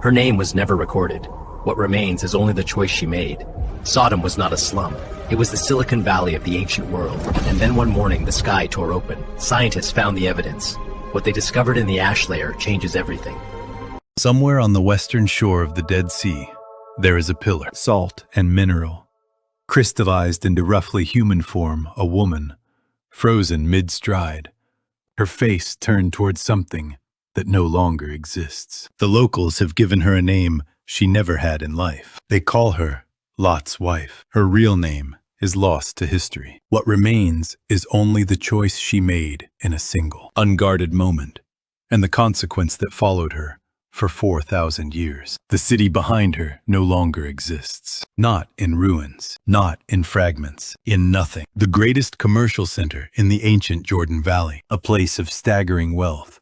Her name was never recorded. What remains is only the choice she made. Sodom was not a slum. It was the Silicon Valley of the ancient world. And then one morning, the sky tore open. Scientists found the evidence. What they discovered in the ash layer changes everything. Somewhere on the western shore of the Dead Sea, there is a pillar, salt and mineral. Crystallized into roughly human form, a woman, frozen mid-stride. Her face turned towards something that no longer exists. The locals have given her a name she never had in life. They call her Lot's wife. Her real name is lost to history. What remains is only the choice she made in a single, unguarded moment, and the consequence that followed her for 4,000 years. The city behind her no longer exists. Not in ruins, not in fragments, in nothing. The greatest commercial center in the ancient Jordan Valley, a place of staggering wealth.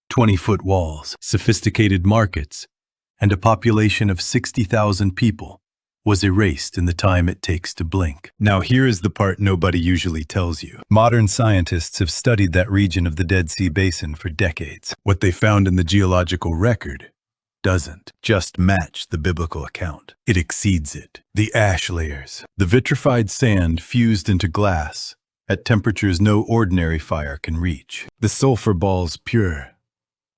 20-foot walls, sophisticated markets, and a population of 60,000 people was erased in the time it takes to blink. Now here is the part nobody usually tells you. Modern scientists have studied that region of the Dead Sea Basin for decades. What they found in the geological record doesn't just match the biblical account. It exceeds it. The ash layers, the vitrified sand fused into glass at temperatures no ordinary fire can reach. The sulfur balls pure,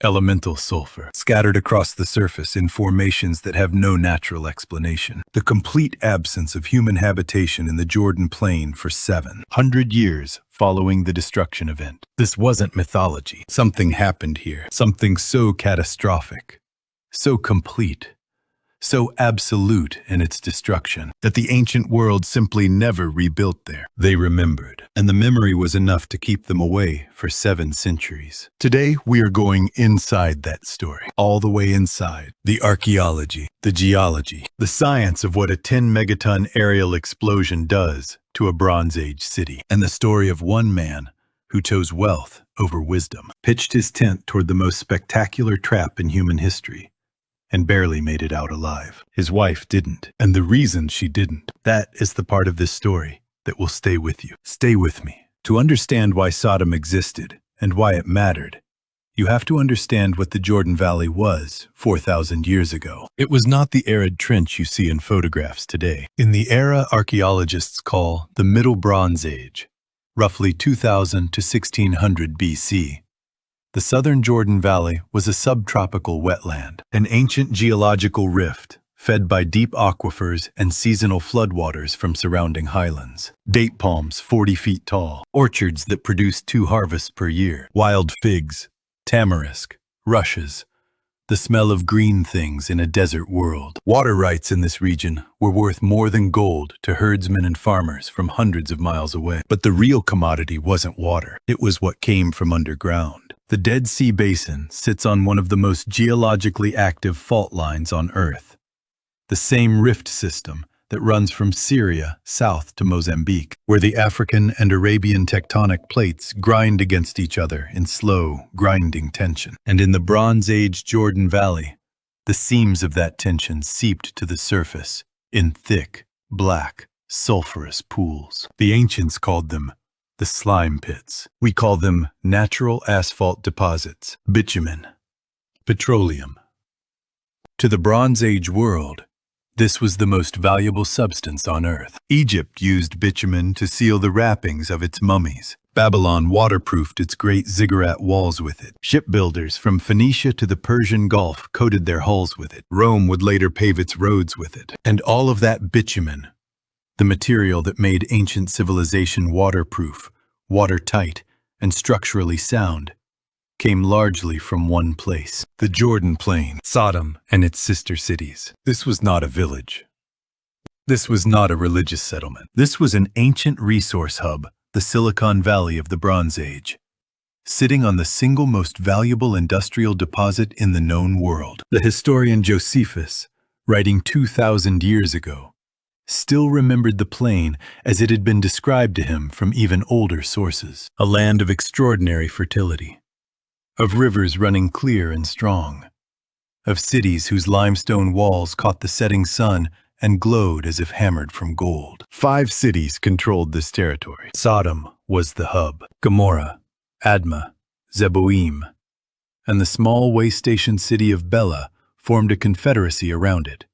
elemental sulfur, scattered across the surface in formations that have no natural explanation. The complete absence of human habitation in the Jordan Plain for 700 years following the destruction event. This wasn't mythology. Something happened here. Something so catastrophic, so complete, so absolute in its destruction, that the ancient world simply never rebuilt there. They remembered, and the memory was enough to keep them away for 7 centuries. Today, we are going inside that story, all the way inside. The archaeology, the geology, the science of what a 10-megaton aerial explosion does to a Bronze Age city, and the story of one man who chose wealth over wisdom, pitched his tent toward the most spectacular trap in human history, and barely made it out alive. His wife didn't, and the reason she didn't. That is the part of this story that will stay with you. Stay with me. To understand why Sodom existed and why it mattered, you have to understand what the Jordan Valley was 4,000 years ago. It was not the arid trench you see in photographs today. In the era archaeologists call the Middle Bronze Age, roughly 2000 to 1600 BC, the southern Jordan Valley was a subtropical wetland, an ancient geological rift fed by deep aquifers and seasonal floodwaters from surrounding highlands. Date palms 40 feet tall, orchards that produced 2 harvests per year, wild figs, tamarisk, rushes, the smell of green things in a desert world. Water rights in this region were worth more than gold to herdsmen and farmers from hundreds of miles away. But the real commodity wasn't water. It was what came from underground. The Dead Sea Basin sits on one of the most geologically active fault lines on Earth. The same rift system that runs from Syria south to Mozambique, where the African and Arabian tectonic plates grind against each other in slow, grinding tension. And in the Bronze Age Jordan Valley, the seams of that tension seeped to the surface in thick, black, sulfurous pools. The ancients called them the slime pits. We call them natural asphalt deposits, bitumen, petroleum. To the Bronze Age world, this was the most valuable substance on Earth. Egypt used bitumen to seal the wrappings of its mummies. Babylon waterproofed its great ziggurat walls with it. Shipbuilders from Phoenicia to the Persian Gulf coated their hulls with it. Rome would later pave its roads with it. And all of that bitumen, the material that made ancient civilization waterproof, watertight, and structurally sound, came largely from one place, the Jordan Plain, Sodom and its sister cities. This was not a village. This was not a religious settlement. This was an ancient resource hub, the Silicon Valley of the Bronze Age, sitting on the single most valuable industrial deposit in the known world. The historian Josephus, writing 2,000 years ago, still remembered the plain as it had been described to him from even older sources, a land of extraordinary fertility, of rivers running clear and strong, of cities whose limestone walls caught the setting sun and glowed as if hammered from gold. 5 cities controlled this territory. Sodom was the hub, Gomorrah, Admah, Zeboim, and the small way station city of Bela formed a confederacy around it,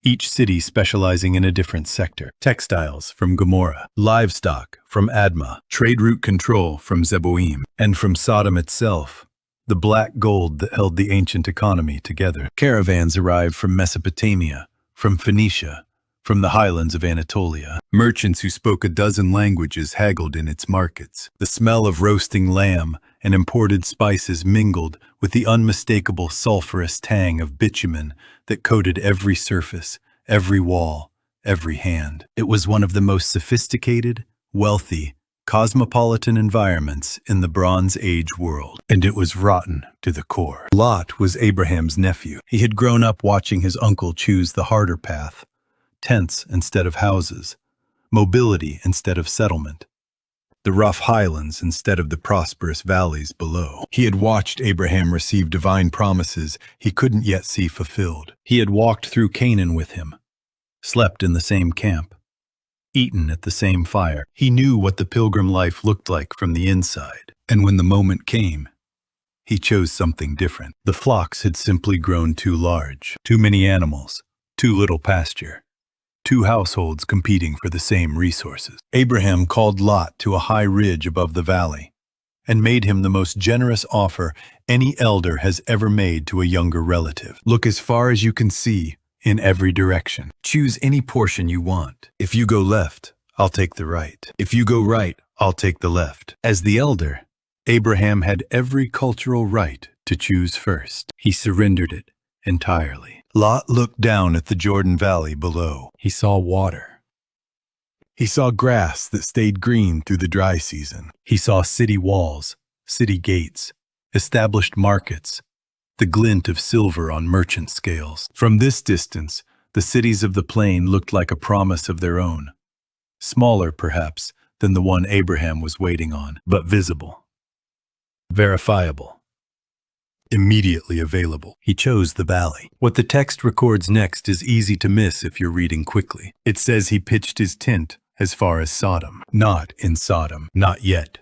each city specializing in a different sector. Textiles from Gomorrah, livestock from Admah, trade route control from Zeboim, and from Sodom itself, the black gold that held the ancient economy together. Caravans arrived from Mesopotamia, from Phoenicia, from the highlands of Anatolia. Merchants who spoke a dozen languages haggled in its markets. The smell of roasting lamb and imported spices mingled with the unmistakable sulfurous tang of bitumen that coated every surface, every wall, every hand. It was one of the most sophisticated, wealthy, cosmopolitan environments in the Bronze Age world, and it was rotten to the core. Lot was Abraham's nephew. He had grown up watching his uncle choose the harder path, tents instead of houses, mobility instead of settlement, the rough highlands instead of the prosperous valleys below. He had watched Abraham receive divine promises he couldn't yet see fulfilled. He had walked through Canaan with him, slept in the same camp, eaten at the same fire. He knew what the pilgrim life looked like from the inside, and when the moment came, he chose something different. The flocks had simply grown too large, too many animals, too little pasture. Two households competing for the same resources. Abraham called Lot to a high ridge above the valley and made him the most generous offer any elder has ever made to a younger relative. Look as far as you can see in every direction. Choose any portion you want. If you go left, I'll take the right. If you go right, I'll take the left. As the elder, Abraham had every cultural right to choose first. He surrendered it entirely. Lot looked down at the Jordan Valley below. He saw water. He saw grass that stayed green through the dry season. He saw city walls, city gates, established markets, the glint of silver on merchant scales. From this distance, the cities of the plain looked like a promise of their own, smaller perhaps than the one Abraham was waiting on, but visible, verifiable, immediately available. He chose the valley. What the text records next is easy to miss if you're reading quickly. It says he pitched his tent as far as Sodom. Not in Sodom. Not yet.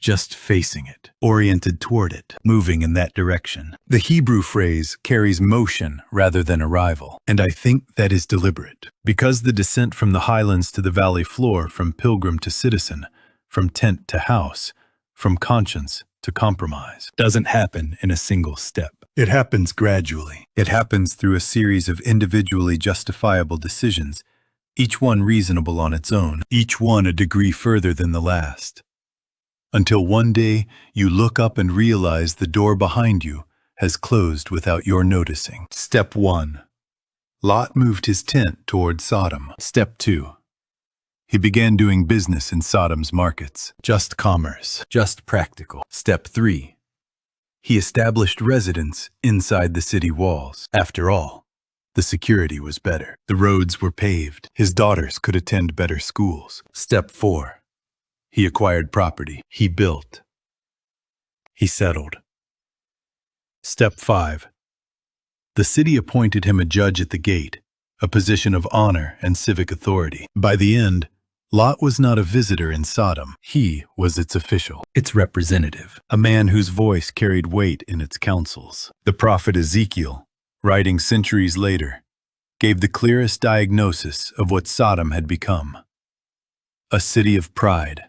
Just facing it, oriented toward it, moving in that direction. The Hebrew phrase carries motion rather than arrival, and I think that is deliberate, because the descent from the highlands to the valley floor, from pilgrim to citizen, from tent to house, from conscience to compromise, doesn't happen in a single step. It happens gradually. It happens through a series of individually justifiable decisions, each one reasonable on its own, each one a degree further than the last, until one day you look up and realize the door behind you has closed without your noticing. Step 1. Lot moved his tent toward Sodom. Step 2. He began doing business in Sodom's markets. Just commerce, just practical. Step 3. He established residence inside the city walls. After all, the security was better. The roads were paved. His daughters could attend better schools. Step 4. He acquired property. He built. He settled. Step 5. The city appointed him a judge at the gate, a position of honor and civic authority. By the end, Lot was not a visitor in Sodom. He was its official, its representative, a man whose voice carried weight in its councils. The prophet Ezekiel, writing centuries later, gave the clearest diagnosis of what Sodom had become. A city of pride,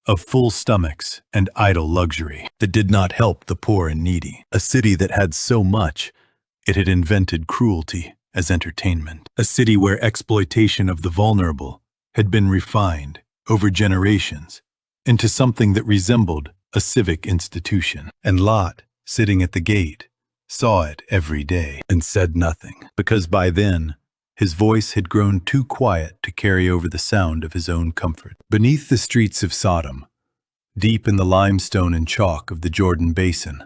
of full stomachs and idle luxury that did not help the poor and needy. A city that had so much, it had invented cruelty as entertainment. A city where exploitation of the vulnerable had been refined over generations into something that resembled a civic institution. And Lot, sitting at the gate, saw it every day and said nothing, because by then, his voice had grown too quiet to carry over the sound of his own comfort. Beneath the streets of Sodom, deep in the limestone and chalk of the Jordan basin,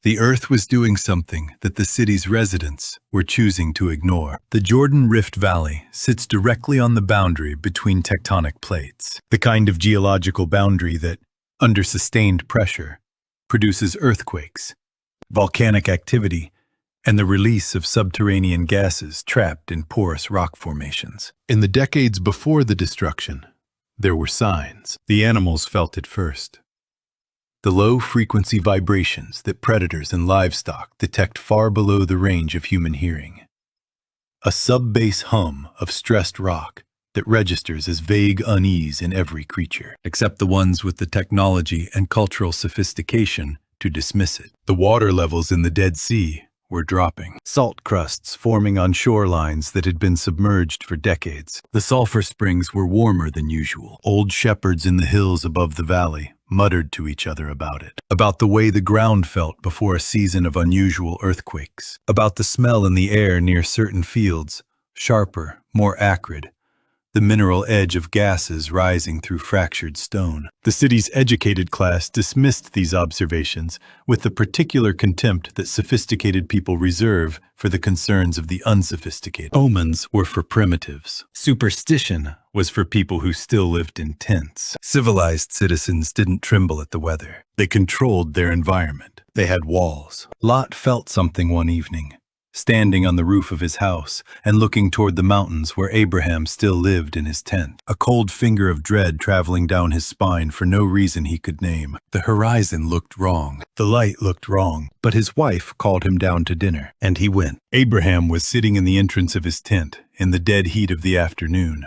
the earth was doing something that the city's residents were choosing to ignore. The Jordan Rift Valley sits directly on the boundary between tectonic plates, the kind of geological boundary that, under sustained pressure, produces earthquakes, volcanic activity, and the release of subterranean gases trapped in porous rock formations. In the decades before the destruction, there were signs. The animals felt it first. the low-frequency vibrations that predators and livestock detect far below the range of human hearing. A sub-bass hum of stressed rock that registers as vague unease in every creature, except the ones with the technology and cultural sophistication to dismiss it. The water levels in the Dead Sea were dropping, salt crusts forming on shorelines that had been submerged for decades. The sulfur springs were warmer than usual. Old shepherds in the hills above the valley muttered to each other about it, about the way the ground felt before a season of unusual earthquakes, about the smell in the air near certain fields, sharper, more acrid, the mineral edge of gases rising through fractured stone. The city's educated class dismissed these observations with the particular contempt that sophisticated people reserve for the concerns of the unsophisticated. Omens were for primitives. Superstition was for people who still lived in tents. Civilized citizens didn't tremble at the weather. They controlled their environment. They had walls. Lot felt something one evening, standing on the roof of his house and looking toward the mountains where Abraham still lived in his tent, a cold finger of dread traveling down his spine for no reason he could name. The horizon looked wrong. The light looked wrong, but his wife called him down to dinner, and he went. Abraham was sitting in the entrance of his tent in the dead heat of the afternoon,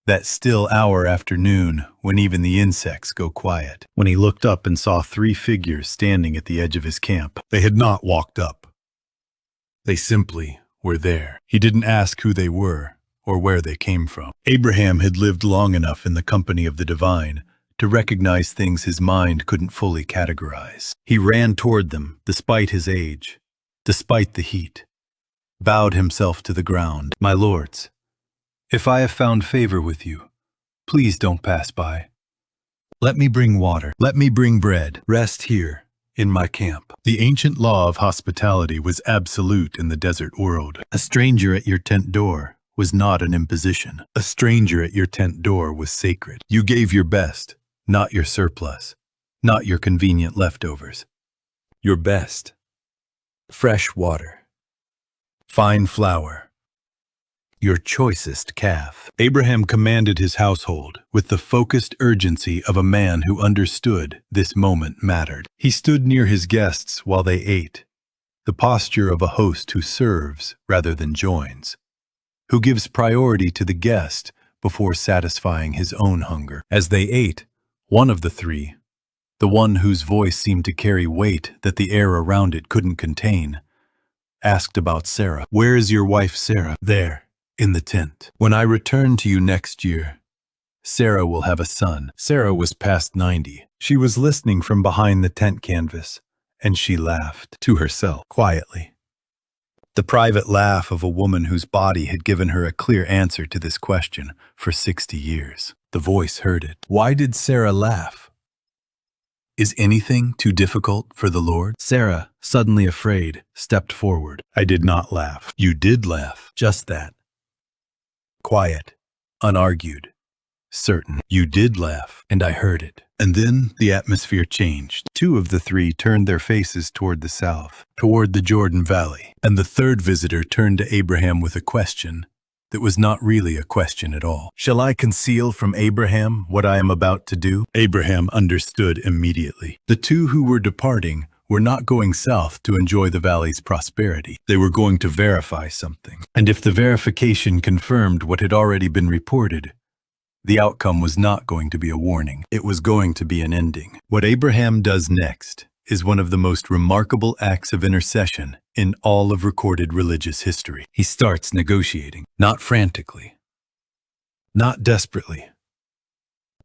that still hour after noon when even the insects go quiet, when he looked up and saw 3 figures standing at the edge of his camp. They had not walked up. They simply were there. He didn't ask who they were or where they came from. Abraham had lived long enough in the company of the divine to recognize things his mind couldn't fully categorize. He ran toward them despite his age, despite the heat, bowed himself to the ground. My lords, if I have found favor with you, please don't pass by. Let me bring water. Let me bring bread. Rest here in my camp. The ancient law of hospitality was absolute in the desert world. A stranger at your tent door was not an imposition. A stranger at your tent door was sacred. You gave your best, not your surplus, not your convenient leftovers. Your best. Fresh water. Fine flour. Your choicest calf. Abraham commanded his household with the focused urgency of a man who understood this moment mattered. He stood near his guests while they ate, the posture of a host who serves rather than joins, who gives priority to the guest before satisfying his own hunger. As they ate, one of the 3, the one whose voice seemed to carry weight that the air around it couldn't contain, asked about Sarah. Where is your wife Sarah? There. In the tent. When I return to you next year, Sarah will have a son. Sarah was past 90. She was listening from behind the tent canvas, and she laughed to herself quietly. The private laugh of a woman whose body had given her a clear answer to this question for 60 years. The voice heard it. Why did Sarah laugh? Is anything too difficult for the Lord? Sarah, suddenly afraid, stepped forward. I did not laugh. You did laugh. Just that. Quiet, unargued, certain. You did laugh, and I heard it. And then the atmosphere changed. 2 of the 3 turned their faces toward the south, toward the Jordan Valley, and the 3rd visitor turned to Abraham with a question that was not really a question at all. Shall I conceal from Abraham what I am about to do? Abraham understood immediately. The 2 who were departing were not going south to enjoy the valley's prosperity. They were going to verify something. And if the verification confirmed what had already been reported, the outcome was not going to be a warning. It was going to be an ending. What Abraham does next is one of the most remarkable acts of intercession in all of recorded religious history. He starts negotiating, not frantically, not desperately,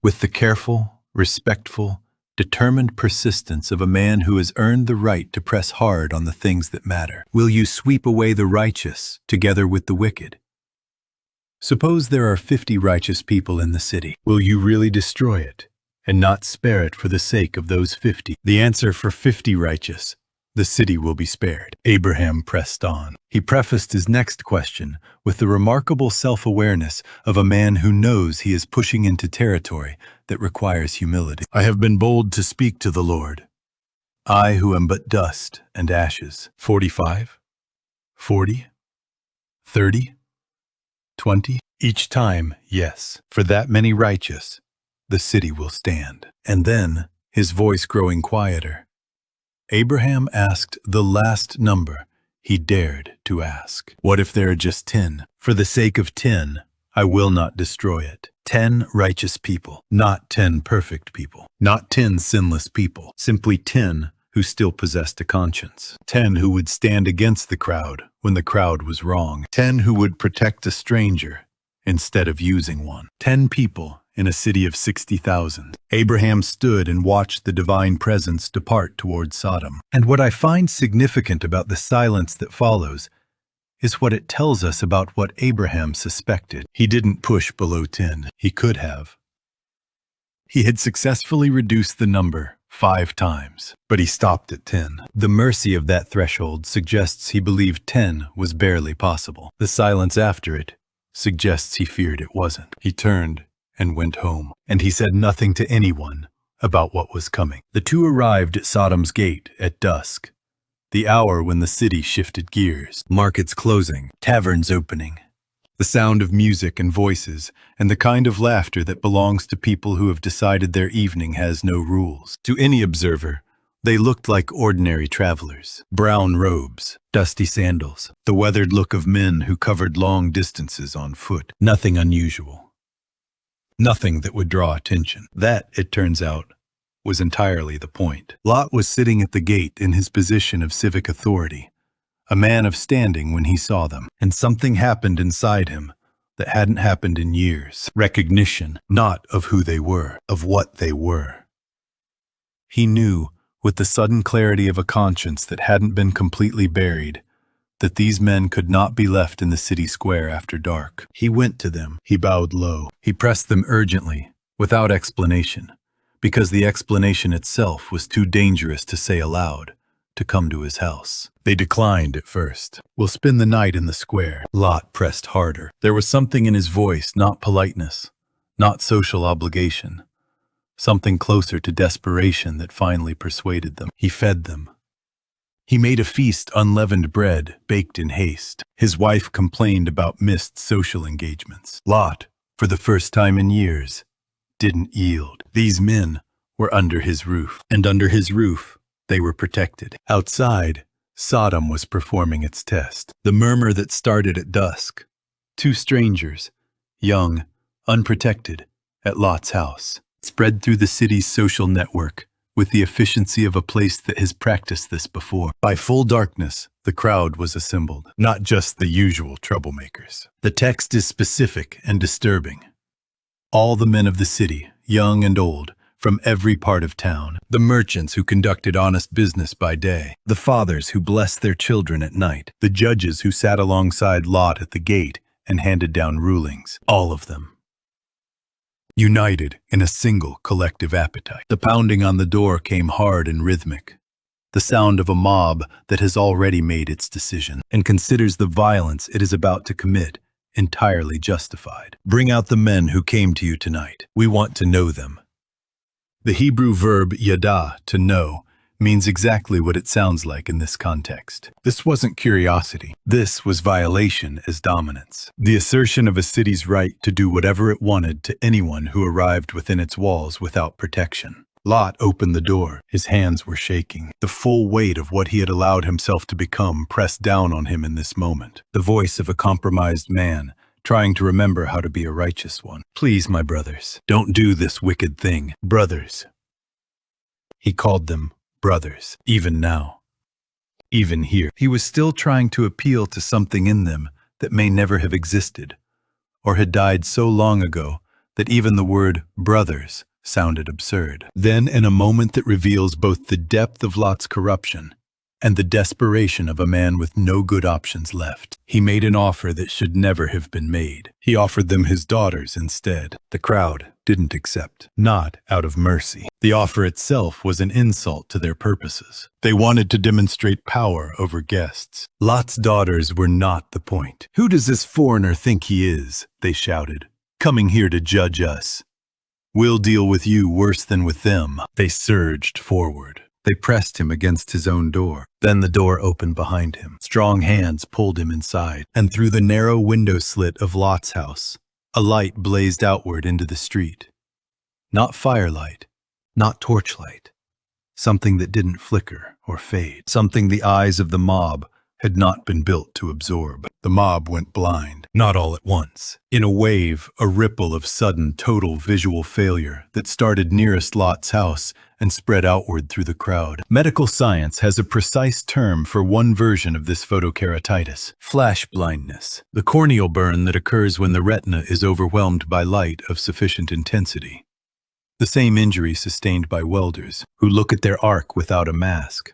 with the careful, respectful, determined persistence of a man who has earned the right to press hard on the things that matter. Will you sweep away the righteous together with the wicked? Suppose there are 50 righteous people in the city. Will you really destroy it and not spare it for the sake of those 50? The answer for 50 righteous: the city will be spared. Abraham pressed on. He prefaced his next question with the remarkable self-awareness of a man who knows he is pushing into territory that requires humility. I have been bold to speak to the Lord, I who am but dust and ashes. 45? 40? 30? 20? Each time, yes, for that many righteous, the city will stand. And then his voice growing quieter. Abraham asked the last number he dared to ask. What if there are just 10? For the sake of 10, I will not destroy it. 10 righteous people, not 10 perfect people, not 10 sinless people, simply 10 who still possessed a conscience. 10 who would stand against the crowd when the crowd was wrong. 10 who would protect a stranger instead of using one. 10 people in a city of 60,000. Abraham stood and watched the divine presence depart toward Sodom. And what I find significant about the silence that follows is what it tells us about what Abraham suspected. He didn't push below 10. He could have. He had successfully reduced the number 5 times, but he stopped at 10. The mercy of that threshold suggests he believed 10 was barely possible. The silence after it suggests he feared it wasn't. He turned and went home, and he said nothing to anyone about what was coming. The two arrived at Sodom's gate at dusk, the hour when the city shifted gears. Markets closing, taverns opening, the sound of music and voices, and the kind of laughter that belongs to people who have decided their evening has no rules. To any observer, they looked like ordinary travelers. Brown robes, dusty sandals, the weathered look of men who covered long distances on foot. Nothing unusual. Nothing that would draw attention. That, it turns out, was entirely the point. Lot was sitting at the gate in his position of civic authority, a man of standing when he saw them, and something happened inside him that hadn't happened in years. Recognition, not of who they were, of what they were. He knew, with the sudden clarity of a conscience that hadn't been completely buried, that these men could not be left in the city square after dark. He went to them. He bowed low. He pressed them urgently, without explanation, because the explanation itself was too dangerous to say aloud, to come to his house. They declined at first. "We'll spend the night in the square." Lot pressed harder. There was something in his voice, not politeness, not social obligation, something closer to desperation that finally persuaded them. He fed them. He made a feast unleavened bread, baked in haste. His wife complained about missed social engagements. Lot, for the first time in years, didn't yield. These men were under his roof, and under his roof, they were protected. Outside, Sodom was performing its test. The murmur that started at dusk. 2 strangers, young, unprotected, at Lot's house, spread through the city's social network with the efficiency of a place that has practiced this before. By full darkness, the crowd was assembled, not just the usual troublemakers. The text is specific and disturbing. All the men of the city, young and old, from every part of town, the merchants who conducted honest business by day, the fathers who blessed their children at night, the judges who sat alongside Lot at the gate and handed down rulings, all of them united in a single collective appetite. The pounding on the door came hard and rhythmic, the sound of a mob that has already made its decision and considers the violence it is about to commit entirely justified. "Bring out the men who came to you tonight. We want to know them." The Hebrew verb yada, to know, means exactly what it sounds like in this context. This wasn't curiosity. This was violation as dominance. The assertion of a city's right to do whatever it wanted to anyone who arrived within its walls without protection. Lot opened the door. His hands were shaking. The full weight of what he had allowed himself to become pressed down on him in this moment. The voice of a compromised man, trying to remember how to be a righteous one. "Please, my brothers, don't do this wicked thing. Brothers." He called them brothers, even now. Even here. He was still trying to appeal to something in them that may never have existed, or had died so long ago that even the word brothers sounded absurd. Then, in a moment that reveals both the depth of Lot's corruption and the desperation of a man with no good options left, he made an offer that should never have been made. He offered them his daughters instead. The crowd didn't accept, not out of mercy. The offer itself was an insult to their purposes. They wanted to demonstrate power over guests. Lot's daughters were not the point. "Who does this foreigner think he is?" they shouted, "coming here to judge us? We'll deal with you worse than with them." They surged forward. They pressed him against his own door. Then the door opened behind him. Strong hands pulled him inside, and through the narrow window slit of Lot's house, a light blazed outward into the street. Not firelight, not torchlight. Something that didn't flicker or fade. Something the eyes of the mob had not been built to absorb. The mob went blind, not all at once. In a wave, a ripple of sudden, total visual failure that started nearest Lot's house and spread outward through the crowd. Medical science has a precise term for one version of this photokeratitis: flash blindness, the corneal burn that occurs when the retina is overwhelmed by light of sufficient intensity. The same injury sustained by welders who look at their arc without a mask,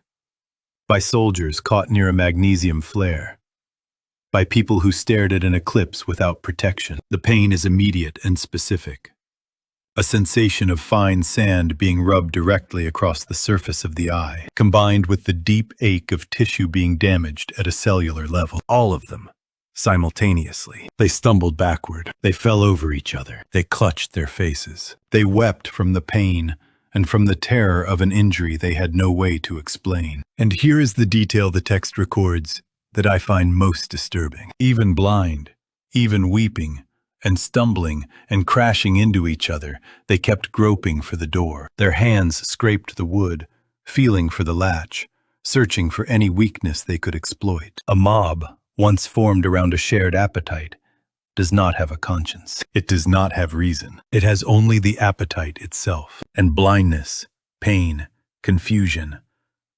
by soldiers caught near a magnesium flare, by people who stared at an eclipse without protection. The pain is immediate and specific. A sensation of fine sand being rubbed directly across the surface of the eye, combined with the deep ache of tissue being damaged at a cellular level. All of them, simultaneously. They stumbled backward. They fell over each other. They clutched their faces. They wept from the pain and from the terror of an injury they had no way to explain. And here is the detail the text records that I find most disturbing. Even blind, even weeping, and stumbling and crashing into each other, they kept groping for the door. Their hands scraped the wood, feeling for the latch, searching for any weakness they could exploit. A mob, once formed around a shared appetite, does not have a conscience. It does not have reason. It has only the appetite itself. And blindness, pain, confusion,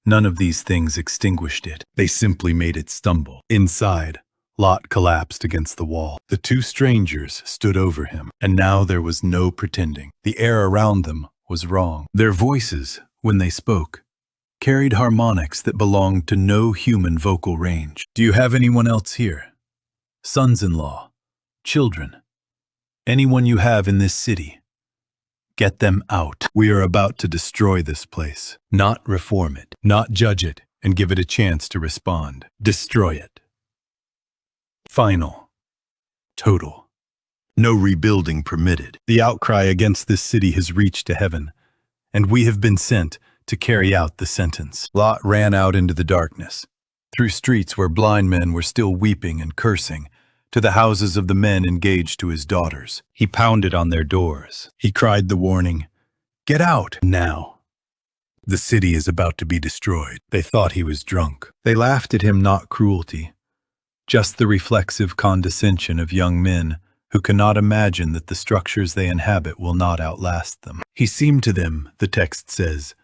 none of these things extinguished it. They simply made it stumble. Inside, Lot collapsed against the wall. The two strangers stood over him, and now there was no pretending. The air around them was wrong. Their voices, when they spoke, carried harmonics that belonged to no human vocal range. Do you have anyone else here? Sons-in-law? Children? Anyone you have in this city? Get them out. We are about to destroy this place. Not reform it, not judge it, and give it a chance to respond. Destroy it. Final. Total. No rebuilding permitted. The outcry against this city has reached to heaven, and we have been sent to carry out the sentence. Lot ran out into the darkness, through streets where blind men were still weeping and cursing, to the houses of the men engaged to his daughters. He pounded on their doors. He cried the warning, "Get out, now. The city is about to be destroyed." They thought he was drunk. They laughed at him, not cruelty, just the reflexive condescension of young men who cannot imagine that the structures they inhabit will not outlast them. He seemed to them, the text says,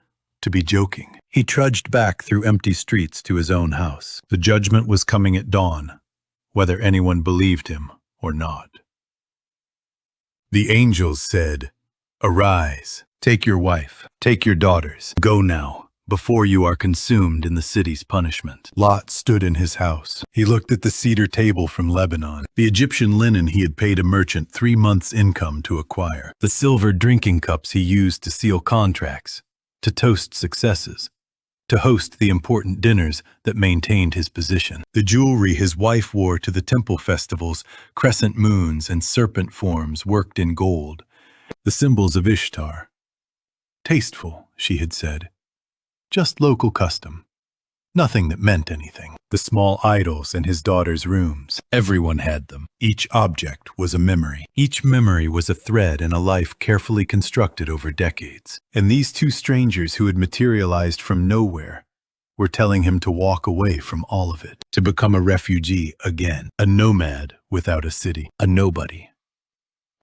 to be joking. He trudged back through empty streets to his own house. The judgment was coming at dawn, whether anyone believed him or not. The angels said, "Arise, take your wife, take your daughters, go now, before you are consumed in the city's punishment." Lot stood in his house. He looked at the cedar table from Lebanon, the Egyptian linen he had paid a merchant 3 months' income to acquire, the silver drinking cups he used to seal contracts, to toast successes, to host the important dinners that maintained his position, the jewelry his wife wore to the temple festivals, crescent moons and serpent forms worked in gold, the symbols of Ishtar. Tasteful, she had said. Just local custom. Nothing that meant anything. The small idols in his daughter's rooms. Everyone had them. Each object was a memory. Each memory was a thread in a life carefully constructed over decades. And these two strangers who had materialized from nowhere were telling him to walk away from all of it, to become a refugee again, a nomad without a city, a nobody.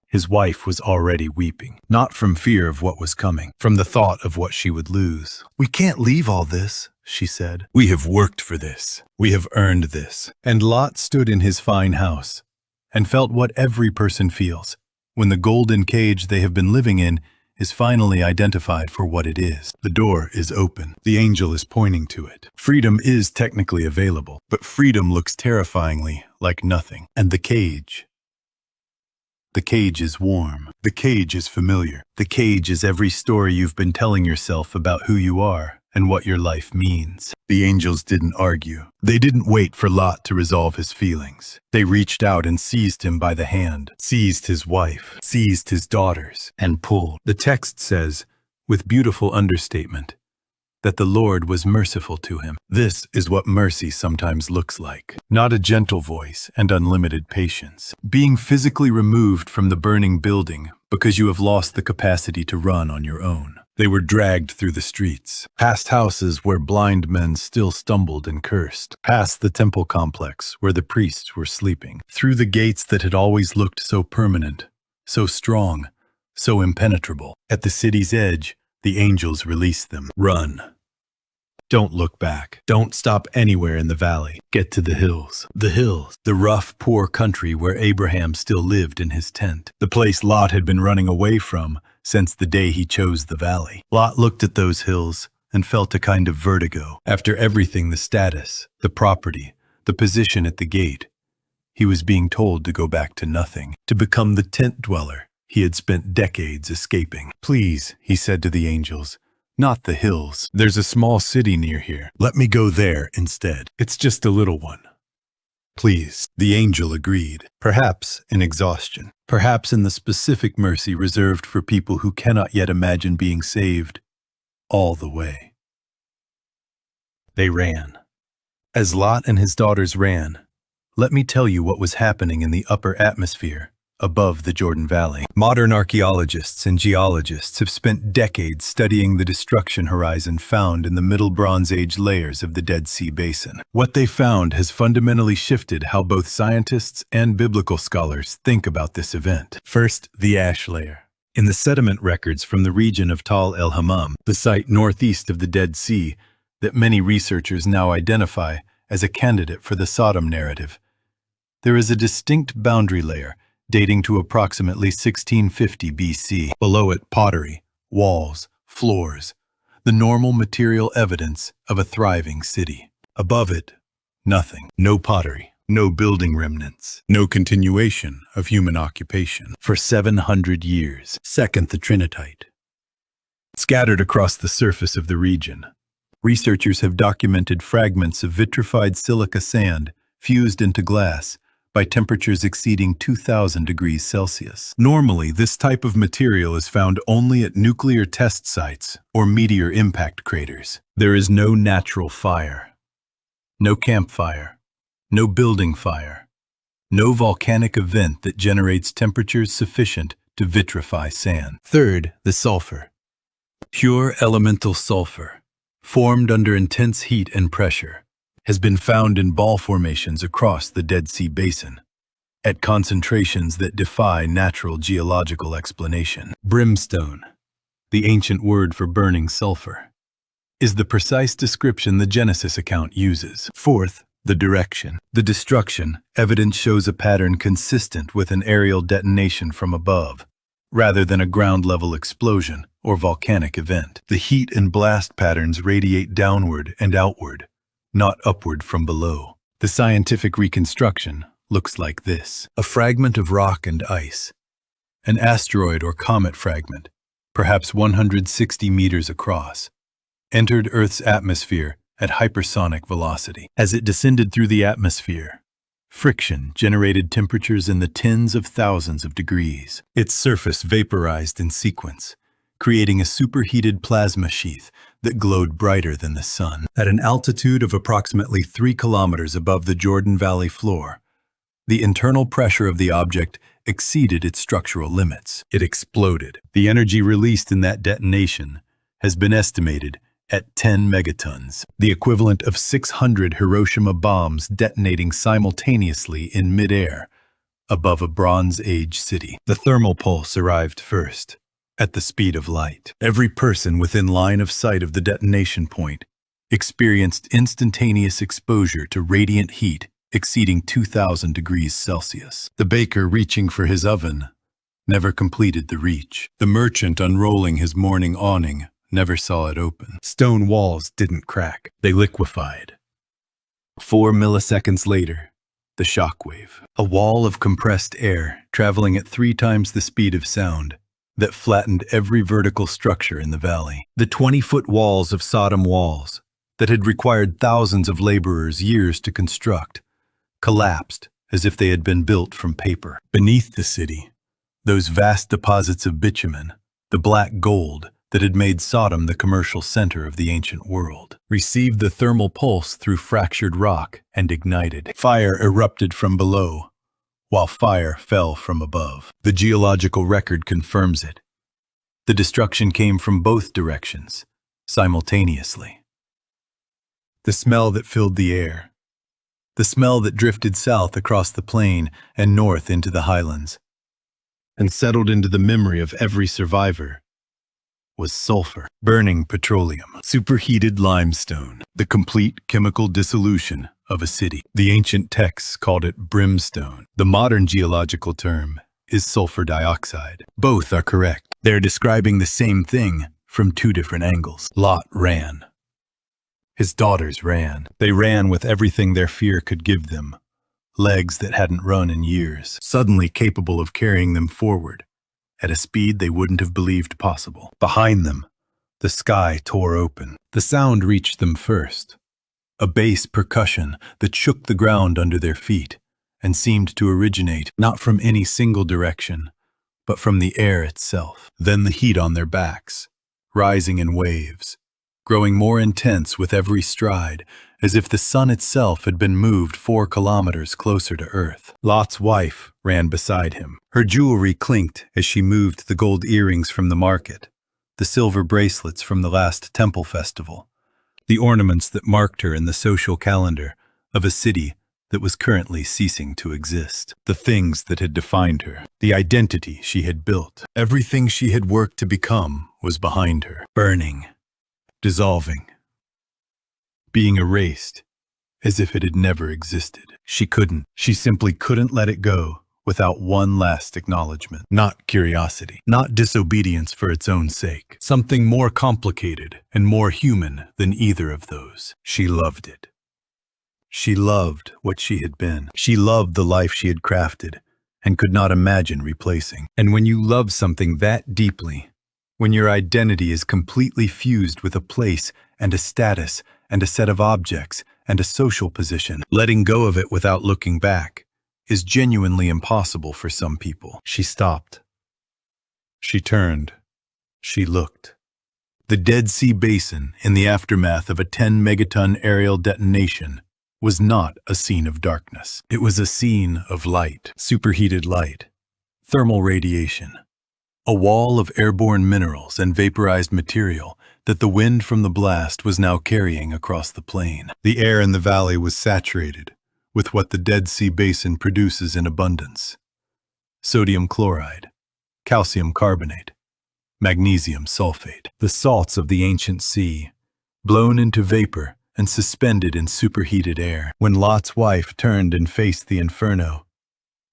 His wife was already weeping, not from fear of what was coming, from the thought of what she would lose. "We can't leave all this," she said. "We have worked for this. We have earned this." And Lot stood in his fine house and felt what every person feels when the golden cage they have been living in is finally identified for what it is. The door is open. The angel is pointing to it. Freedom is technically available, but freedom looks terrifyingly like nothing. And the cage is warm. The cage is familiar. The cage is every story you've been telling yourself about who you are and what your life means. The angels didn't argue. They didn't wait for Lot to resolve his feelings. They reached out and seized him by the hand, seized his wife, seized his daughters, and pulled. The text says, with beautiful understatement, that the Lord was merciful to him. This is what mercy sometimes looks like. Not a gentle voice and unlimited patience. Being physically removed from the burning building because you have lost the capacity to run on your own. They were dragged through the streets, past houses where blind men still stumbled and cursed, past the temple complex where the priests were sleeping, through the gates that had always looked so permanent, so strong, so impenetrable. At the city's edge, the angels released them. Run. Don't look back. Don't stop anywhere in the valley. Get to the hills. The hills. The rough, poor country where Abraham still lived in his tent. The place Lot had been running away from since the day he chose the valley. Lot looked at those hills and felt a kind of vertigo. After everything, the status, the property, the position at the gate, he was being told to go back to nothing, to become the tent dweller he had spent decades escaping. Please, he said to the angels, not the hills. There's a small city near here. Let me go there instead. It's just a little one. Please. The angel agreed, perhaps in exhaustion, perhaps in the specific mercy reserved for people who cannot yet imagine being saved all the way. They ran. As Lot and his daughters ran, let me tell you what was happening in the upper atmosphere above the Jordan Valley. Modern archaeologists and geologists have spent decades studying the destruction horizon found in the Middle Bronze Age layers of the Dead Sea Basin. What they found has fundamentally shifted how both scientists and biblical scholars think about this event. First, the ash layer. In the sediment records from the region of Tal el-Hammam, the site northeast of the Dead Sea that many researchers now identify as a candidate for the Sodom narrative, there is a distinct boundary layer dating to approximately 1650 BC. Below it, pottery, walls, floors, the normal material evidence of a thriving city. Above it, nothing. No pottery, no building remnants, no continuation of human occupation for 700 years. Second, the trinitite. Scattered across the surface of the region, researchers have documented fragments of vitrified silica sand fused into glass by temperatures exceeding 2,000 degrees Celsius. Normally, this type of material is found only at nuclear test sites or meteor impact craters. There is no natural fire, no campfire, no building fire, no volcanic event that generates temperatures sufficient to vitrify sand. Third, the sulfur. Pure elemental sulfur, formed under intense heat and pressure, has been found in ball formations across the Dead Sea Basin, at concentrations that defy natural geological explanation. Brimstone, the ancient word for burning sulfur, is the precise description the Genesis account uses. Fourth, the direction. The destruction evidence shows a pattern consistent with an aerial detonation from above, rather than a ground-level explosion or volcanic event. The heat and blast patterns radiate downward and outward, not upward from below. The scientific reconstruction looks like this: a fragment of rock and ice, an asteroid or comet fragment, perhaps 160 meters across, entered Earth's atmosphere at hypersonic velocity. As it descended through the atmosphere, friction generated temperatures in the tens of thousands of degrees. Its surface vaporized in sequence, creating a superheated plasma sheath that glowed brighter than the sun. At an altitude of approximately 3 kilometers above the Jordan Valley floor, the internal pressure of the object exceeded its structural limits. It exploded. The energy released in that detonation has been estimated at 10 megatons, the equivalent of 600 Hiroshima bombs detonating simultaneously in midair above a Bronze Age city. The thermal pulse arrived first, at the speed of light. Every person within line of sight of the detonation point experienced instantaneous exposure to radiant heat exceeding 2,000 degrees Celsius. The baker reaching for his oven never completed the reach. The merchant unrolling his morning awning never saw it open. Stone walls didn't crack. They liquefied. 4 milliseconds later, the shockwave. A wall of compressed air traveling at 3 times the speed of sound that flattened every vertical structure in the valley. The 20-foot walls of Sodom walls that had required thousands of laborers years to construct collapsed as if they had been built from paper. Beneath the city, those vast deposits of bitumen, the black gold that had made Sodom the commercial center of the ancient world, received the thermal pulse through fractured rock and ignited. Fire erupted from below, while fire fell from above. The geological record confirms it. The destruction came from both directions, simultaneously. The smell that filled the air. The smell that drifted south across the plain and north into the highlands, and settled into the memory of every survivor, was sulfur, burning petroleum, superheated limestone, the complete chemical dissolution of a city. The ancient texts called it brimstone. The modern geological term is sulfur dioxide. Both are correct. They're describing the same thing from two different angles. Lot ran. His daughters ran. They ran with everything their fear could give them. Legs that hadn't run in years, suddenly capable of carrying them forward at a speed they wouldn't have believed possible. Behind them, the sky tore open. The sound reached them first. A bass percussion that shook the ground under their feet and seemed to originate not from any single direction, but from the air itself. Then the heat on their backs, rising in waves, growing more intense with every stride, as if the sun itself had been moved 4 kilometers closer to Earth. Lot's wife ran beside him. Her jewelry clinked as she moved the gold earrings from the market, the silver bracelets from the last temple festival, the ornaments that marked her in the social calendar of a city that was currently ceasing to exist. The things that had defined her, the identity she had built, everything she had worked to become was behind her, burning, dissolving, being erased as if it had never existed. She simply couldn't let it go without one last acknowledgement. Not curiosity, not disobedience for its own sake. Something more complicated and more human than either of those. She loved it. She loved what she had been. She loved the life she had crafted and could not imagine replacing. And when you love something that deeply, when your identity is completely fused with a place and a status and a set of objects and a social position, letting go of it without looking back is genuinely impossible for some people. She stopped. She turned. She looked. The Dead Sea Basin, in the aftermath of a 10-megaton aerial detonation, was not a scene of darkness. It was a scene of light, superheated light, thermal radiation, a wall of airborne minerals and vaporized material that the wind from the blast was now carrying across the plain. The air in the valley was saturated with what the Dead Sea Basin produces in abundance: sodium chloride, calcium carbonate, magnesium sulfate, the salts of the ancient sea, blown into vapor and suspended in superheated air. When Lot's wife turned and faced the inferno,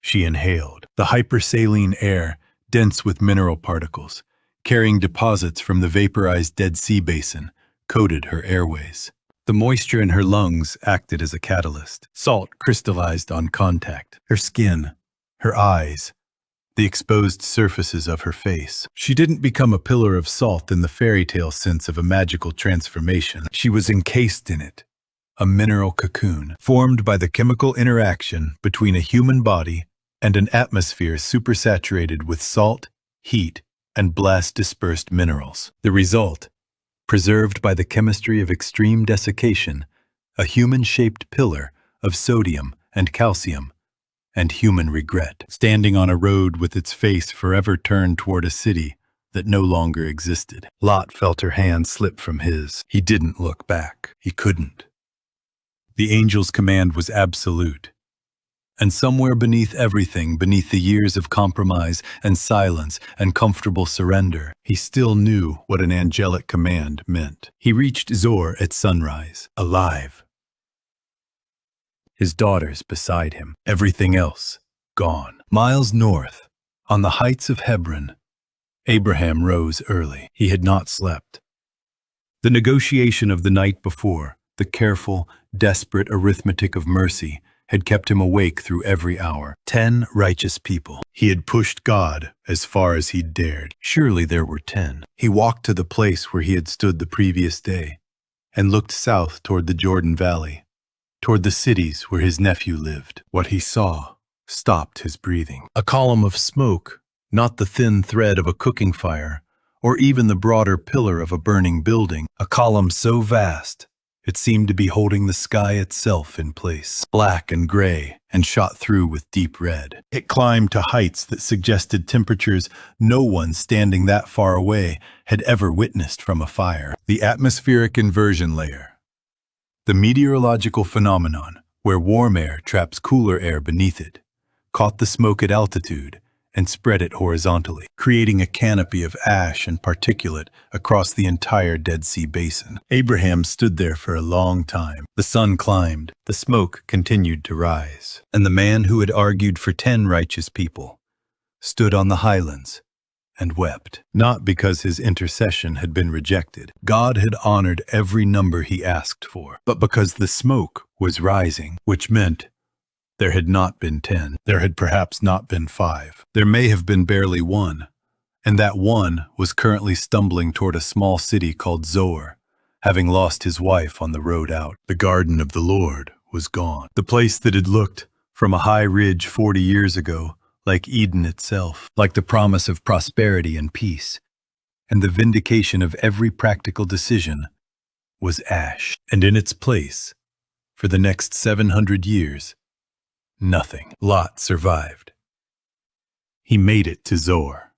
she inhaled the hypersaline air, dense with mineral particles, carrying deposits from the vaporized Dead Sea Basin, coated her airways. The moisture in her lungs acted as a catalyst. Salt crystallized on contact. Her skin, her eyes, the exposed surfaces of her face. She didn't become a pillar of salt in the fairy tale sense of a magical transformation. She was encased in it, a mineral cocoon, formed by the chemical interaction between a human body and an atmosphere supersaturated with salt, heat, and blast-dispersed minerals. The result, preserved by the chemistry of extreme desiccation, a human-shaped pillar of sodium and calcium and human regret, standing on a road with its face forever turned toward a city that no longer existed. Lot felt her hand slip from his. He didn't look back. He couldn't. The angel's command was absolute. And somewhere beneath everything, beneath the years of compromise and silence and comfortable surrender, he still knew what an angelic command meant. He reached Zor at sunrise, alive. His daughters beside him, everything else gone. Miles north, on the heights of Hebron, Abraham rose early. He had not slept. The negotiation of the night before, the careful, desperate arithmetic of mercy, had kept him awake through every hour. 10 righteous people. He had pushed God as far as he'd dared. Surely there were 10. He walked to the place where he had stood the previous day and looked south toward the Jordan Valley, toward the cities where his nephew lived. What he saw stopped his breathing. A column of smoke, not the thin thread of a cooking fire, or even the broader pillar of a burning building. A column so vast It seemed to be holding the sky itself in place, black and gray, and shot through with deep red. It climbed to heights that suggested temperatures no one standing that far away had ever witnessed from a fire. The atmospheric inversion layer, the meteorological phenomenon where warm air traps cooler air beneath it, caught the smoke at altitude and spread it horizontally, creating a canopy of ash and particulate across the entire Dead Sea basin. Abraham stood there for a long time. The sun climbed, the smoke continued to rise, and the man who had argued for 10 righteous people stood on the highlands and wept, not because his intercession had been rejected. God had honored every number he asked for, but because the smoke was rising, which meant there had not been 10. There had perhaps not been 5. There may have been barely 1. And that 1 was currently stumbling toward a small city called Zoar, having lost his wife on the road out. The garden of the Lord was gone. The place that had looked from a high ridge 40 years ago like Eden itself, like the promise of prosperity and peace, and the vindication of every practical decision, was ash. And in its place, for the next 700 years, nothing. Lot survived. He made it to Zoar.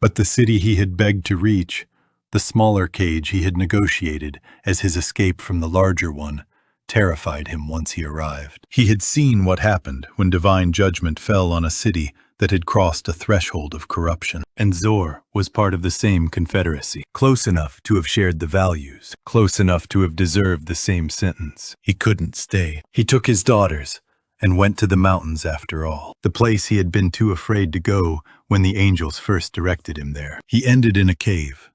But the city he had begged to reach, the smaller cage he had negotiated as his escape from the larger one, terrified him once he arrived. He had seen what happened when divine judgment fell on a city that had crossed a threshold of corruption. And Zoar was part of the same confederacy, close enough to have shared the values, close enough to have deserved the same sentence. He couldn't stay. He took his daughters and went to the mountains after all, the place he had been too afraid to go when the angels first directed him there. He ended in a cave.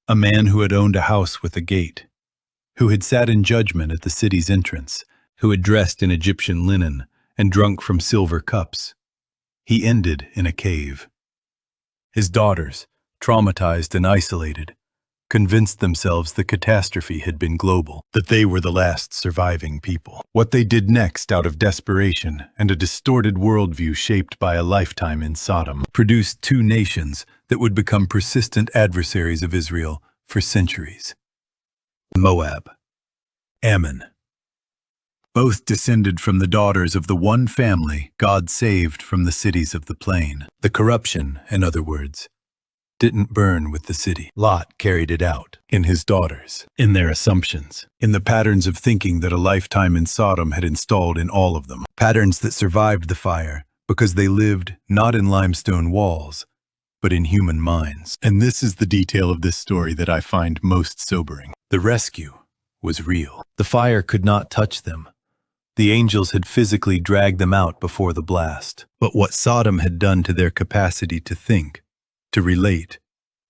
A man who had owned a house with a gate, who had sat in judgment at the city's entrance, who had dressed in Egyptian linen and drunk from silver cups. He ended in a cave. His daughters, traumatized and isolated, convinced themselves the catastrophe had been global, that they were the last surviving people. What they did next, out of desperation and a distorted worldview shaped by a lifetime in Sodom, produced 2 nations that would become persistent adversaries of Israel for centuries. Moab, Ammon. Both descended from the daughters of the one family God saved from the cities of the plain. The corruption, in other words, didn't burn with the city. Lot carried it out in his daughters, in their assumptions, in the patterns of thinking that a lifetime in Sodom had installed in all of them. Patterns that survived the fire because they lived not in limestone walls, but in human minds. And this is the detail of this story that I find most sobering. The rescue was real. The fire could not touch them. The angels had physically dragged them out before the blast. But what Sodom had done to their capacity to think, to relate,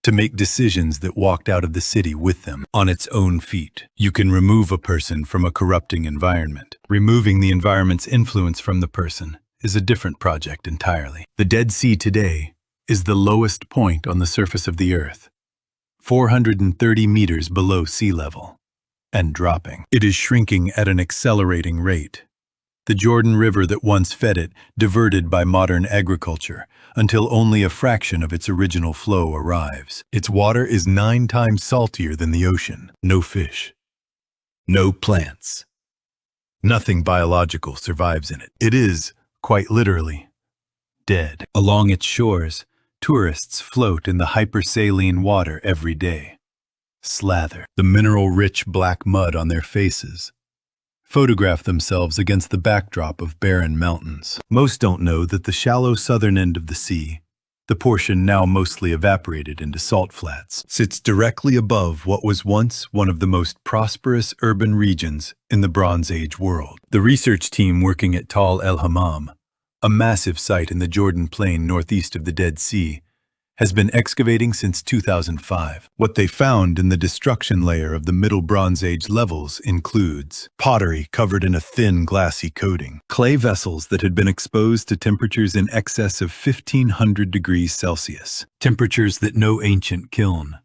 to make decisions that walked out of the city with them on its own feet. You can remove a person from a corrupting environment. Removing the environment's influence from the person is a different project entirely. The Dead Sea today is the lowest point on the surface of the earth, 430 meters below sea level, and dropping. It is shrinking at an accelerating rate. The Jordan River that once fed it diverted by modern agriculture until only a fraction of its original flow arrives. Its water is 9 times saltier than the ocean. No fish. No plants. Nothing biological survives in it. It is, quite literally, dead. Along its shores, tourists float in the hypersaline water every day. Slather the mineral-rich black mud on their faces. Photograph themselves against the backdrop of barren mountains. Most don't know that the shallow southern end of the sea, the portion now mostly evaporated into salt flats, sits directly above what was once one of the most prosperous urban regions in the Bronze Age world. The research team working at Tal El Hammam, a massive site in the Jordan Plain northeast of the Dead Sea, has been excavating since 2005. What they found in the destruction layer of the Middle Bronze Age levels includes pottery covered in a thin glassy coating, clay vessels that had been exposed to temperatures in excess of 1500 degrees Celsius, temperatures that no ancient kiln,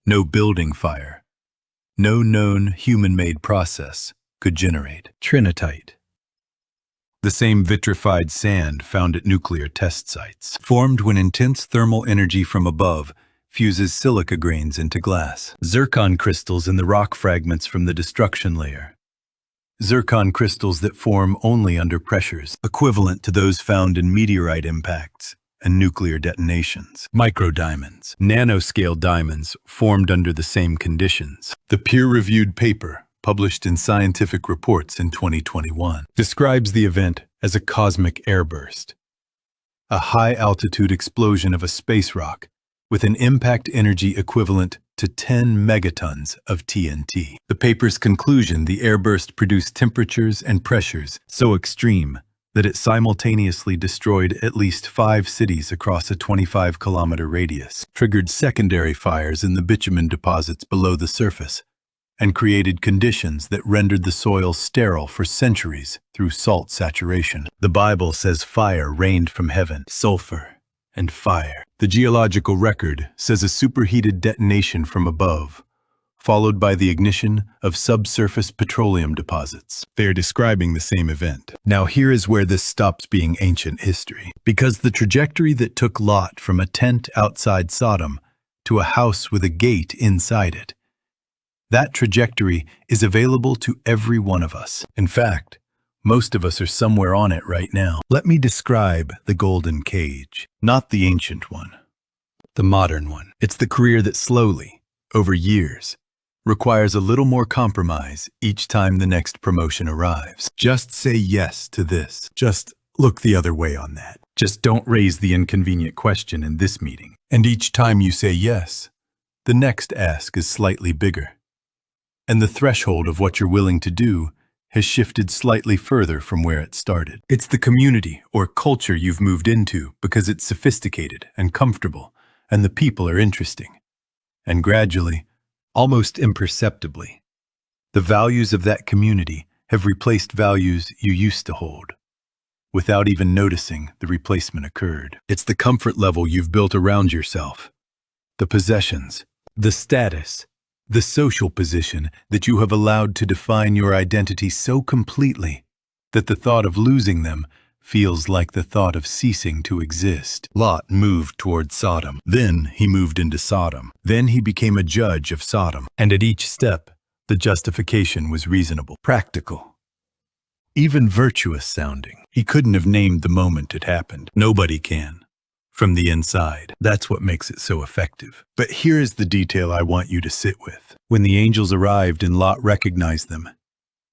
no building fire, no known human-made process could generate. Trinitite, the same vitrified sand found at nuclear test sites, formed when intense thermal energy from above fuses silica grains into glass. Zircon crystals in the rock fragments from the destruction layer. Zircon crystals that form only under pressures, equivalent to those found in meteorite impacts and nuclear detonations. Micro-diamonds, nanoscale diamonds formed under the same conditions. The peer-reviewed paper, published in Scientific Reports in 2021, describes the event as a cosmic airburst, a high-altitude explosion of a space rock with an impact energy equivalent to 10 megatons of TNT. The paper's conclusion, the airburst produced temperatures and pressures so extreme that it simultaneously destroyed at least 5 cities across a 25-kilometer radius, triggered secondary fires in the bitumen deposits below the surface, and created conditions that rendered the soil sterile for centuries through salt saturation. The Bible says fire rained from heaven, sulfur and fire. The geological record says a superheated detonation from above, followed by the ignition of subsurface petroleum deposits. They are describing the same event. Now here is where this stops being ancient history, because the trajectory that took Lot from a tent outside Sodom to a house with a gate inside it, that trajectory is available to every one of us. In fact, most of us are somewhere on it right now. Let me describe the golden cage, not the ancient one, the modern one. It's the career that slowly, over years, requires a little more compromise each time the next promotion arrives. Just say yes to this. Just look the other way on that. Just don't raise the inconvenient question in this meeting. And each time you say yes, the next ask is slightly bigger. And the threshold of what you're willing to do has shifted slightly further from where it started. It's the community or culture you've moved into because it's sophisticated and comfortable, and the people are interesting. And gradually, almost imperceptibly, the values of that community have replaced values you used to hold. Without even noticing, the replacement occurred. It's the comfort level you've built around yourself, the possessions, the status, the social position that you have allowed to define your identity so completely that the thought of losing them feels like the thought of ceasing to exist. Lot moved toward Sodom. Then he moved into Sodom. Then he became a judge of Sodom. And at each step, the justification was reasonable, practical, even virtuous sounding. He couldn't have named the moment it happened. Nobody can. From the inside. That's what makes it so effective. But here is the detail I want you to sit with. When the angels arrived and Lot recognized them,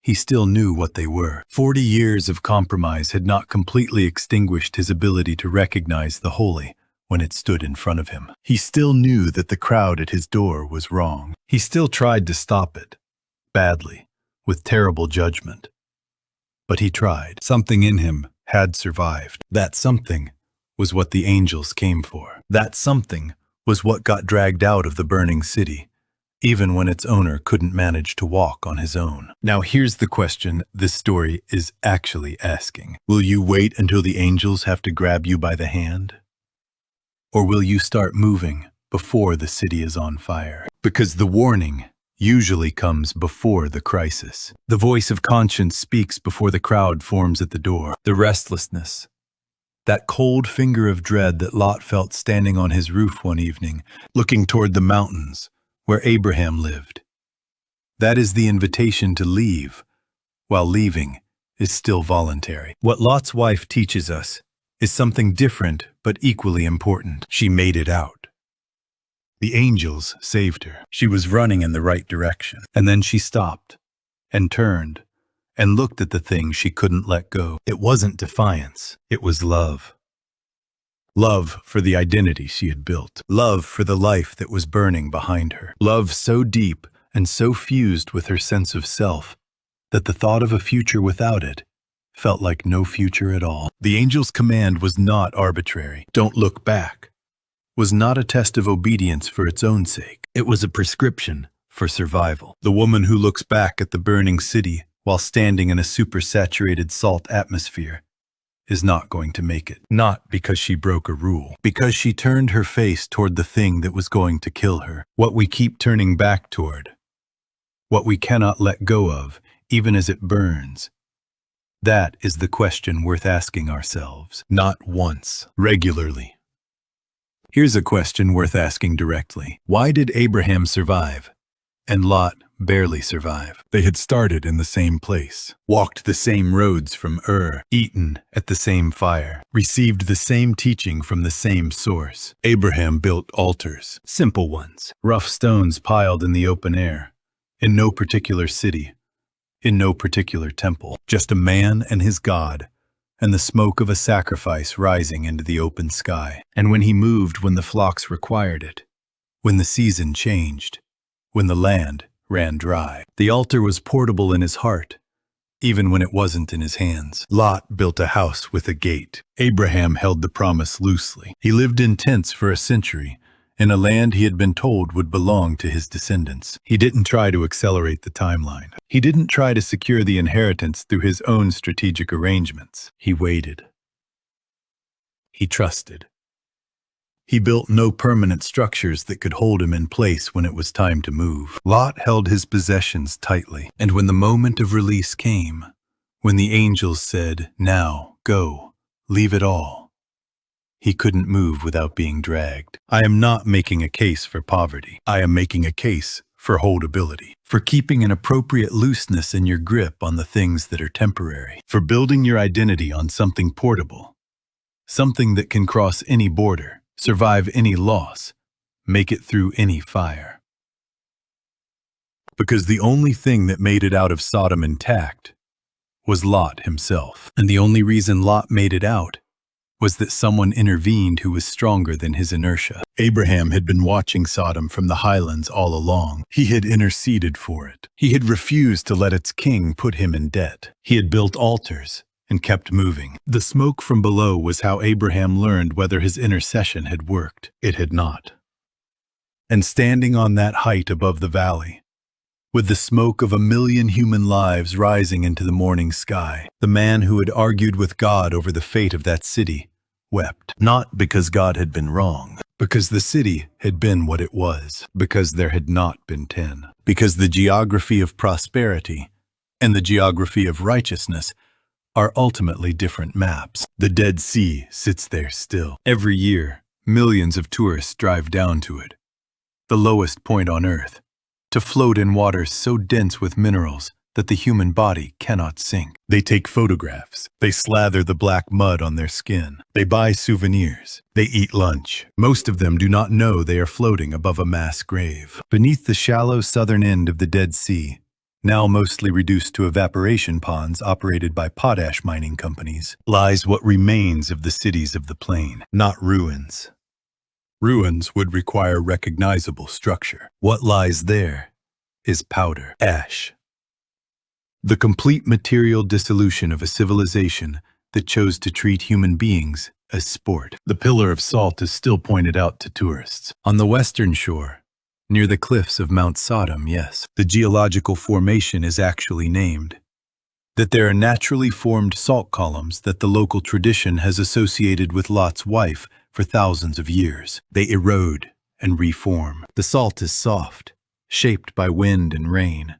he still knew what they were. 40 years of compromise had not completely extinguished his ability to recognize the holy when it stood in front of him. He still knew that the crowd at his door was wrong. He still tried to stop it, badly, with terrible judgment. But he tried. Something in him had survived. That something was what the angels came for. That something was what got dragged out of the burning city, even when its owner couldn't manage to walk on his own. Now here's the question this story is actually asking. Will you wait until the angels have to grab you by the hand? Or will you start moving before the city is on fire? Because the warning usually comes before the crisis. The voice of conscience speaks before the crowd forms at the door. The restlessness, that cold finger of dread that Lot felt standing on his roof one evening, looking toward the mountains where Abraham lived. That is the invitation to leave, while leaving is still voluntary. What Lot's wife teaches us is something different but equally important. She made it out. The angels saved her. She was running in the right direction. And then she stopped and turned and looked at the thing she couldn't let go. It wasn't defiance. It was love. Love for the identity she had built. Love for the life that was burning behind her. Love so deep and so fused with her sense of self that the thought of a future without it felt like no future at all. The angel's command was not arbitrary. Don't look back. Was not a test of obedience for its own sake. It was a prescription for survival. The woman who looks back at the burning city while standing in a supersaturated salt atmosphere is not going to make it. Not because she broke a rule, because she turned her face toward the thing that was going to kill her. What we keep turning back toward, what we cannot let go of, even as it burns. That is the question worth asking ourselves. Not once, regularly. Here's a question worth asking directly. Why did Abraham survive and Lot barely survive? They had started in the same place, walked the same roads from Ur, eaten at the same fire, received the same teaching from the same source. Abraham built altars, simple ones, rough stones piled in the open air, in no particular city, in no particular temple, just a man and his God, and the smoke of a sacrifice rising into the open sky. And when he moved when the flocks required it, when the season changed, when the land ran dry. The altar was portable in his heart, even when it wasn't in his hands. Lot built a house with a gate. Abraham held the promise loosely. He lived in tents for a century, in a land he had been told would belong to his descendants. He didn't try to accelerate the timeline. He didn't try to secure the inheritance through his own strategic arrangements. He waited. He trusted. He built no permanent structures that could hold him in place when it was time to move. Lot held his possessions tightly, and when the moment of release came, when the angels said, "Now, go, leave it all," he couldn't move without being dragged. I am not making a case for poverty. I am making a case for holdability, for keeping an appropriate looseness in your grip on the things that are temporary, for building your identity on something portable, something that can cross any border, survive any loss, make it through any fire. Because the only thing that made it out of Sodom intact was Lot himself. And the only reason Lot made it out was that someone intervened who was stronger than his inertia. Abraham had been watching Sodom from the highlands all along. He had interceded for it. He had refused to let its king put him in debt. He had built altars and kept moving. The smoke from below was how Abraham learned whether his intercession had worked. It had not. And standing on that height above the valley, with the smoke of 1,000,000 human lives rising into the morning sky, the man who had argued with God over the fate of that city wept. Not because God had been wrong, because the city had been what it was, because there had not been 10, because the geography of prosperity and the geography of righteousness are ultimately different maps. The Dead Sea sits there still. Every year, millions of tourists drive down to it, the lowest point on Earth, to float in waters so dense with minerals that the human body cannot sink. They take photographs. They slather the black mud on their skin. They buy souvenirs. They eat lunch. Most of them do not know they are floating above a mass grave. Beneath the shallow southern end of the Dead Sea, now mostly reduced to evaporation ponds operated by potash mining companies, lies what remains of the cities of the plain, not ruins. Ruins would require recognizable structure. What lies there is powder, ash. The complete material dissolution of a civilization that chose to treat human beings as sport. The pillar of salt is still pointed out to tourists. On the western shore, near the cliffs of Mount Sodom, yes, the geological formation is actually named. That there are naturally formed salt columns that the local tradition has associated with Lot's wife for thousands of years. They erode and reform. The salt is soft, shaped by wind and rain,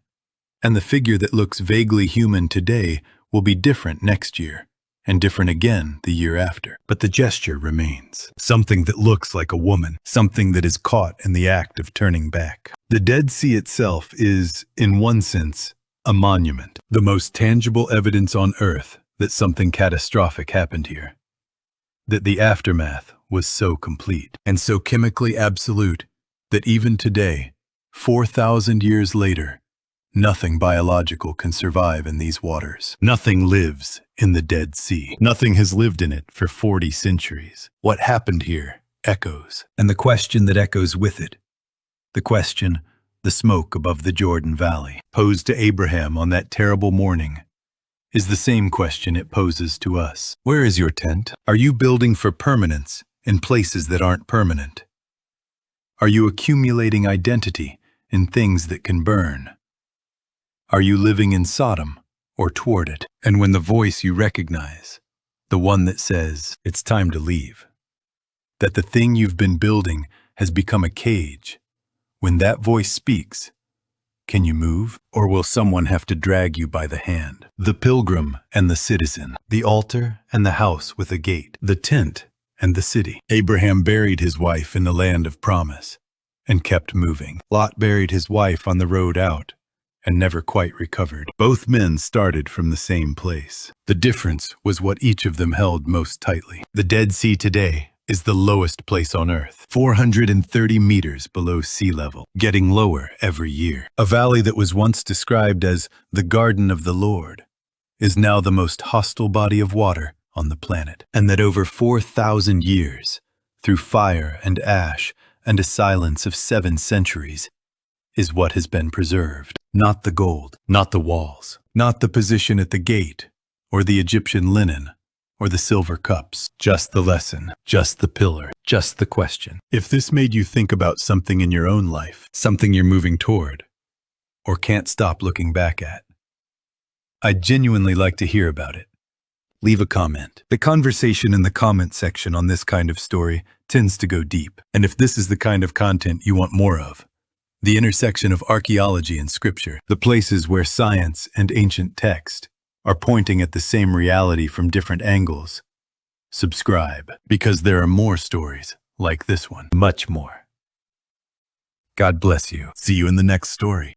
and the figure that looks vaguely human today will be different next year, and different again the year after. But the gesture remains. Something that looks like a woman, something that is caught in the act of turning back. The Dead Sea itself is, in one sense, a monument, the most tangible evidence on Earth that something catastrophic happened here, that the aftermath was so complete and so chemically absolute that even today, 4,000 years later, nothing biological can survive in these waters. Nothing lives in the Dead Sea. Nothing has lived in it for 40 centuries. What happened here echoes, and the question that echoes with it, the question, the smoke above the Jordan Valley, posed to Abraham on that terrible morning, is the same question it poses to us. Where is your tent? Are you building for permanence in places that aren't permanent? Are you accumulating identity in things that can burn? Are you living in Sodom or toward it? And when the voice you recognize, the one that says, it's time to leave, that the thing you've been building has become a cage, when that voice speaks, can you move, or will someone have to drag you by the hand? The pilgrim and the citizen, the altar and the house with a gate, the tent and the city. Abraham buried his wife in the land of promise and kept moving. Lot buried his wife on the road out and never quite recovered. Both men started from the same place. The difference was what each of them held most tightly. The Dead Sea today is the lowest place on Earth, 430 meters below sea level, getting lower every year. A valley that was once described as the Garden of the Lord is now the most hostile body of water on the planet, and that over 4,000 years, through fire and ash and a silence of 7 centuries, is what has been preserved. Not the gold, not the walls, not the position at the gate, or the Egyptian linen, or the silver cups. Just the lesson, just the pillar, just the question. If this made you think about something in your own life, something you're moving toward, or can't stop looking back at, I'd genuinely like to hear about it. Leave a comment. The conversation in the comment section on this kind of story tends to go deep. And if this is the kind of content you want more of, the intersection of archaeology and scripture, the places where science and ancient text are pointing at the same reality from different angles, subscribe, because there are more stories like this one. Much more. God bless you. See you in the next story.